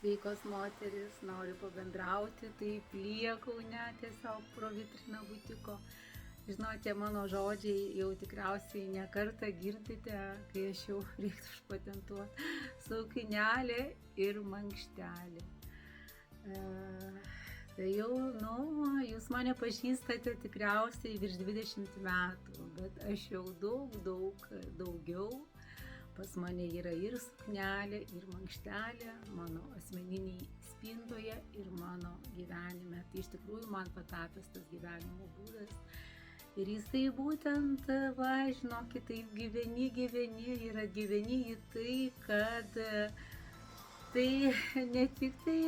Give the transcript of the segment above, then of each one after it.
Sveikos moteris, noriu pabendrauti, taip liekau tiesiog pro vitriną butiko. Žinote, mano žodžiai jau tikriausiai nekartą girdite, kai aš jau reiktų užpatentuoti suknelė ir mankštelė. Tai jau, jūs mane pažįstate tikriausiai virš 20 metų, bet aš jau daugiau. Pas mane yra ir suknelė, ir mankštelė mano asmeniniai spintoje ir mano gyvenime. Tai iš tikrųjų man patapęs tas gyvenimo būdas. Ir jisai būtent, žinokit, taip gyveni ir atgyveni į tai, kad tai ne tik tai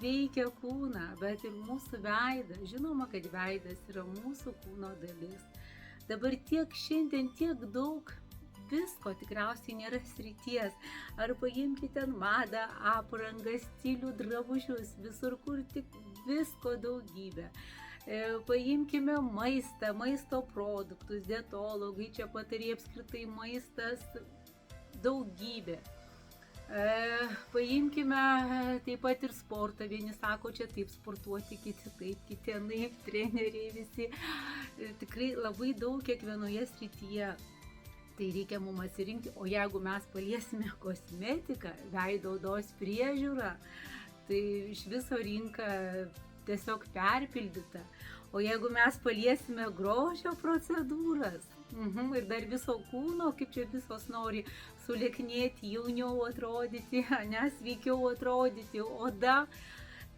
veikia kūną, bet ir mūsų veidą. Žinoma, kad veidas yra mūsų kūno dalis. Dabar šiandien tiek daug visko tikriausiai nėra srities. Ar paimkite madą, aprangą, stilių, drabužius, visur kur tik visko daugybė. Paimkime maistą, maisto produktus, dietologai, čia patarė apskritai maistas daugybė. Paimkime taip pat ir sportą, vieni sako, čia taip sportuoti, kiti taip, kiti naip, treneriai visi. Tikrai labai daug kiekvienoje srityje. Tai reikia mums atsirinkti, o jeigu mes paliesime kosmetiką, veido odos priežiūrą, tai iš viso rinka tiesiog perpildyta. O jeigu mes paliesime grožio procedūras ir dar viso kūno, kaip čia visos nori sulieknėti, jauniau atrodyti, sveikiau atrodyti, oda,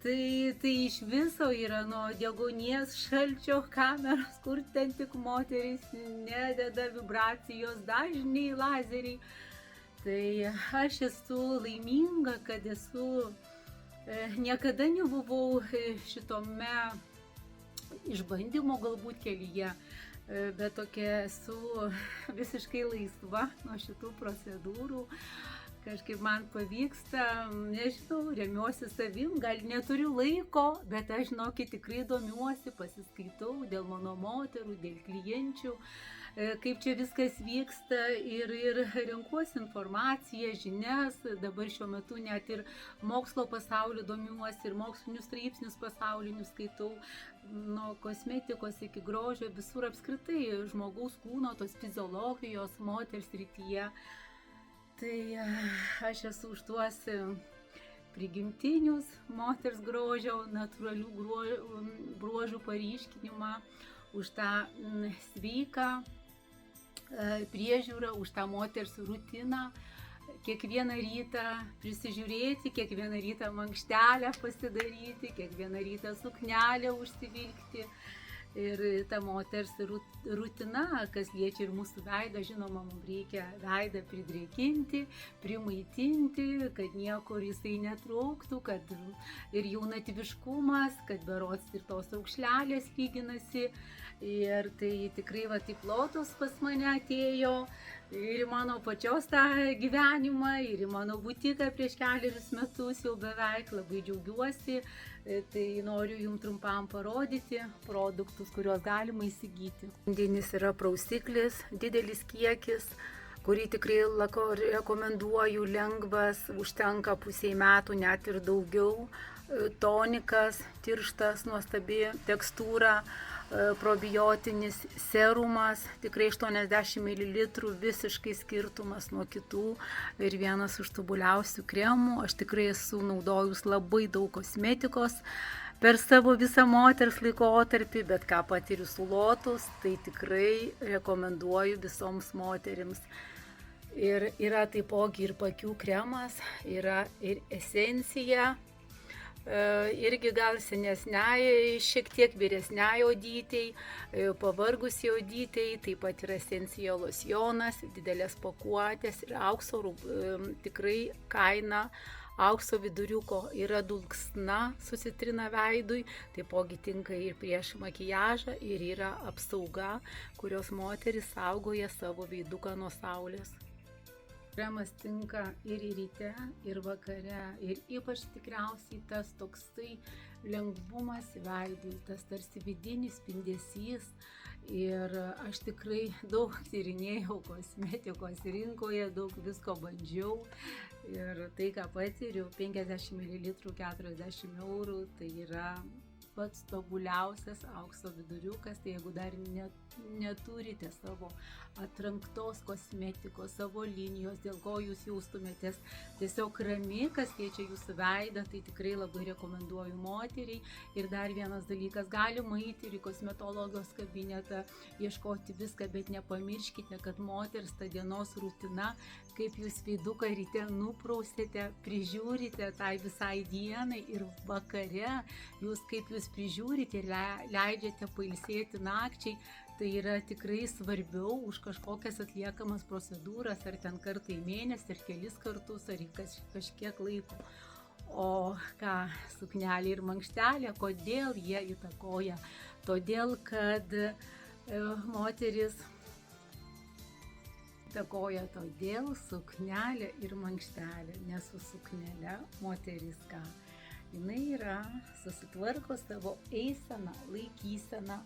tai iš viso yra nuo deguonies, šalčio kameros, kur ten tik moterys nededa vibracijos, dažniai lazeriai. Tai aš esu laiminga, kad niekada nebuvau šitome išbandymo galbūt kelyje, bet tokia esu visiškai laisva nuo šitų procedūrų. Kažkaip man pavyksta, nežinau, remiuosi savim, gal neturiu laiko, bet aš, žinokit, tikrai domiuosi, pasiskaitau dėl mano moterų, dėl klienčių, kaip čia viskas vyksta ir renkuosi informaciją, žinias. Dabar šiuo metu net ir mokslo pasaulio domiuosi ir mokslinius straipsnius pasaulinius skaitau, nuo kosmetikos iki grožio, visur apskritai žmogaus kūno, tos fiziologijos, moters srityje. Tai aš esu už tuos prigimtinius moters grožio, natūralių bruožų paryškinimą, už tą sveiką priežiūrą, už tą moters rutiną. Kiekvieną rytą prisižiūrėti, kiekvieną rytą mankštelę pasidaryti, kiekvieną rytą suknelę užsivilkti. Ir ta moters rutina, kas liečia ir mūsų veidą, žinoma, mums reikia veidą pridrėkinti, primaitinti, kad niekur jisai netrauktų, kad ir jaunatviškumas, kad berods ir tos raukšlelės lyginasi. Ir tai tikrai taip lotus pas mane atėjo ir į mano pačios tą gyvenimą, ir į mano butiką prieš kelerius metus jau beveik, labai džiaugiuosi. Tai noriu jums trumpam parodyti produktus, kuriuos galima įsigyti. Pagrindinis yra prausiklis, didelis kiekis, kurį tikrai rekomenduoju, lengvas, užtenka pusiai metų, net ir daugiau. Tonikas, tirštas, nuostabi tekstūra, probiotinis serumas, tikrai 80 ml, visiškai skirtumas nuo kitų ir vienas iš tobuliausių kremų. Aš tikrai esu naudojus labai daug kosmetikos per savo visą moters laikotarpį, bet ką patiriu su lotus, tai tikrai rekomenduoju visoms moterims. Ir yra taipogi ir pakių kremas, yra ir esencija. Irgi gal senesniai, šiek tiek vyresniai odytei, pavargusiai odytei, taip pat yra esencija losjonas, didelės pakuotės ir aukso, tikrai kaina aukso viduriuko, yra dulksna, susitrina veidui, taipogi tinka ir prieš makiažą ir yra apsauga, kurios moteris saugoja savo veiduką nuo saulės. Kremas tinka ir ryte, ir vakare, ir ypač tikriausiai tas toksai lengvumas veidui, tas tarsi vidinis spindesys Ir aš tikrai daug tyrinėjau kosmetikos rinkoje, daug visko bandžiau. Ir tai, ką patiriu, 50 ml 40 eurų, tai yra pats tobuliausias aukso viduriukas. Tai jeigu dar neturite savo atranktos kosmetikos, savo linijos, dėl ko jūs jaustumėtės tiesiog rami, kas keičia jūsų veidą, tai tikrai labai rekomenduoju moteriai. Ir dar vienas dalykas, galima eiti ir į kosmetologijos kabinetą, ieškoti viską, bet nepamirškite, kad moters ta dienos rutina, kaip jūs veiduką ryte nuprausite, prižiūrite tai visai dienai ir vakare, kaip jūs prižiūrite ir leidžiate pailsėti nakčiai, tai yra tikrai svarbiau už kažkokias atliekamas procedūras, ar ten kartą į mėnesį, ar kelis kartus, ar kažkiek laiko. O ką, suknelė ir mankštelė, kodėl jie įtakoja? Todėl, kad moteris įtakoja todėl suknelė ir mankštelė, nes su suknele moteris ką? Jinai yra, susitvarko savo eiseną, laikyseną,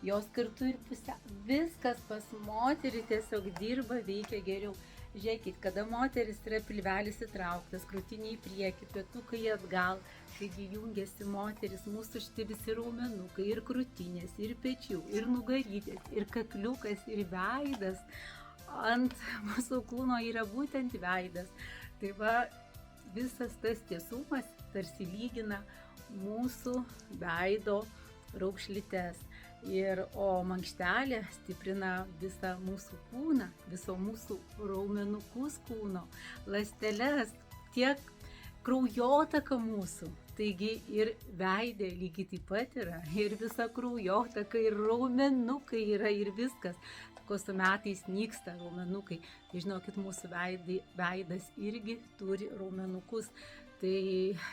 jos kartu ir pusę. Viskas pas moterį tiesiog dirba, veikia geriau. Žiūrėkit, kada moteris yra pilvelis įtrauktas, krūtinė į priekį, pėtukai atgal, taigi jungiasi moteris, mūsų šitie visi raumenukai, ir krūtinės, ir pečių, ir nugarytės, ir kakliukas, ir veidas. Ant mūsų kūno yra būtent veidas. Tai va, visas tas tiesumas tarsi lygina mūsų veido raukšlytes. O mankštelė stiprina visą mūsų kūną, viso mūsų raumenukus kūno, ląsteles, tiek kraujotaka mūsų. Taigi ir veidė lygiai taip pat yra, ir visa kraujotaka, ir raumenukai yra, ir viskas. Ko su metais nyksta raumenukai. Tai žinokit, mūsų veidas irgi turi raumenukus. Tai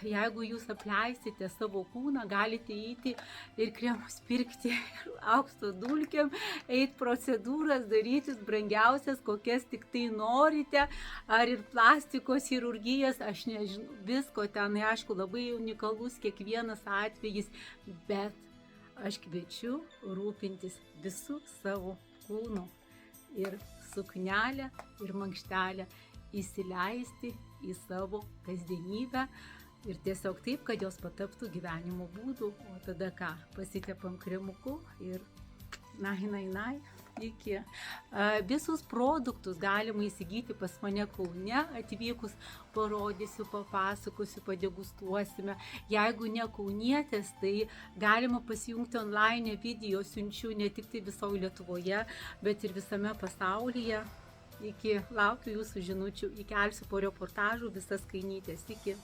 jeigu jūs apleisite savo kūną, galite eiti ir kremus pirkti, ir aukso dulkėm, eiti procedūras, darytis brangiausias, kokias tik tai norite, ar ir plastikos chirurgijas, aš nežinau, visko ten, aišku, labai unikalus kiekvienas atvejis, bet aš kviečiu rūpintis visų savo kūnu ir suknelę, ir mankštelę įsileisti į savo kasdienybę ir tiesiog taip, kad jos pataptų gyvenimo būdu. O tada ką, pasitepam kremuku ir iki. Visus produktus galima įsigyti pas mane Kaune, atvykus parodysiu, papasakosiu, padegustuosime. Jeigu ne kaunietės, tai galima pasijungti online video, siunčiu ne tik tai visoje Lietuvoje, bet ir visame pasaulyje. Laukiu jūsų žinučių, įkelsiu po reportažų visas kainytės. Iki.